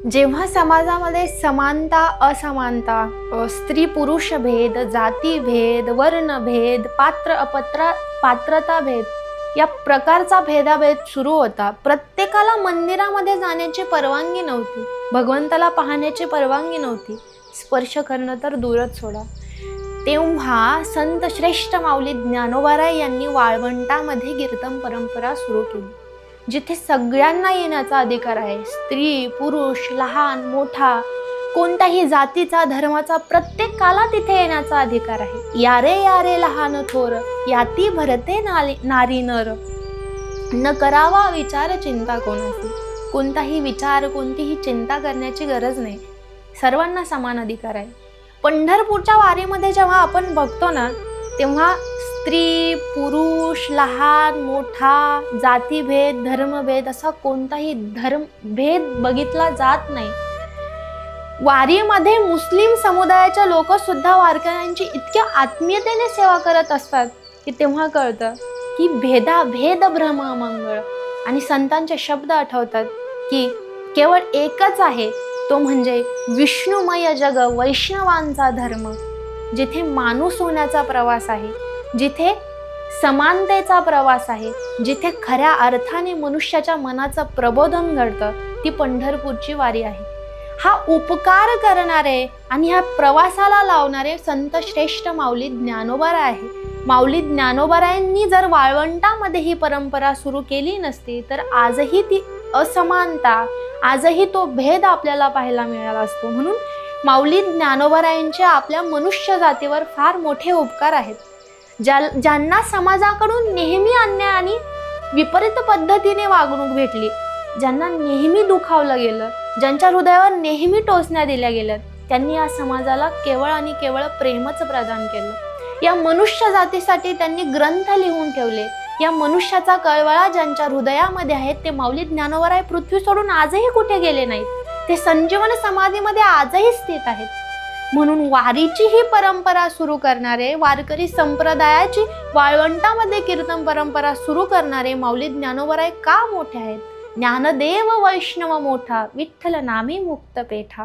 जेव्हा समाजामध्ये समानता असमानता, स्त्री पुरुष भेद, जाती भेद, वर्ण भेद, पात्रता भेद या प्रकारचा भेदाभेद सुरू होता, प्रत्येकाला मंदिरामध्ये जाण्याची परवानगी नव्हती, भगवंताला पाहण्याची परवानगी नव्हती, स्पर्श करणं तर दूरच सोडा. तेव्हा संत श्रेष्ठ माऊली ज्ञानोबाराय यांनी वाळवंटामध्ये कीर्तन परंपरा सुरू केली, जिथे सगळ्यांना येण्याचा अधिकार आहे. स्त्री पुरुष लहान मोठा कोणत्याही जातीचा धर्माचा प्रत्येकाला तिथे येण्याचा अधिकार आहे. यारे यारे लहान थोर याती भरते नारी नर, न करावा विचार चिंता कोणाची. कोणताही विचार कोणतीही चिंता करण्याची गरज नाही, सर्वांना समान अधिकार आहे. पंढरपूरच्या वारीमध्ये जेव्हा आपण बघतो ना, तेव्हा स्त्री पुरुष लहान मोठा जातीभेद धर्मभेद असा कोणताही भेद बघितला जात नाही. वारीमध्ये मुस्लिम समुदायाचे लोक सुद्धा वारकऱ्यांची इतक्या आत्मीयतेने सेवा करत असतात की तेव्हा कळतं की भेद भ्रम मंगळ. आणि संतांचे शब्द आठवतात की केवळ एकच आहे, तो म्हणजे विष्णुमय जग वैष्णवांचा धर्म. जिथे माणूस होण्याचा प्रवास आहे, जिथे समानतेचा प्रवास आहे, जिथे खऱ्या अर्थाने मनुष्याच्या मनाचं प्रबोधन घडतं, ती पंढरपूरची वारी आहे. हा उपकार करणारे आणि ह्या प्रवासाला लावणारे संत श्रेष्ठ माऊली ज्ञानोबाराय आहे. माऊली ज्ञानोबारायांनी जर वाळवंटामध्ये ही परंपरा सुरू केली नसती तर आजही ती असमानता, आजही तो भेद आपल्याला पाहायला मिळाला असतो. म्हणून माऊली ज्ञानोबारायांचे आपल्या मनुष्य जातीवर फार मोठे उपकार आहेत. ज्यांना समाजाकडून नेहमी अन्याय आणि विपरीत पद्धतीने वागणूक भेटली, ज्यांना नेहमी दुखावलं गेलं, ज्यांच्या हृदयावर नेहमी टोचण्या दिल्या गेल्या, त्यांनी या समाजाला केवळ आणि केवळ प्रेमच प्रदान केलं. या मनुष्य जातीसाठी त्यांनी ग्रंथ लिहून ठेवले. या मनुष्याचा कळवळा ज्यांच्या हृदयामध्ये आहेत, ते माऊली ज्ञानोबाराय पृथ्वी सोडून आजही कुठे गेले नाहीत. ते संजीवन समाधीमध्ये आजही स्थित आहेत. म्हणून वारीची ही परंपरा सुरू करणारे, वारकरी संप्रदायाची वाळवंटामध्ये कीर्तन परंपरा सुरू करणारे माऊली ज्ञानोबाराय का मोठे आहेत? ज्ञानदेव वैष्णव मोठा, विठ्ठल नामी मुक्त पेठा.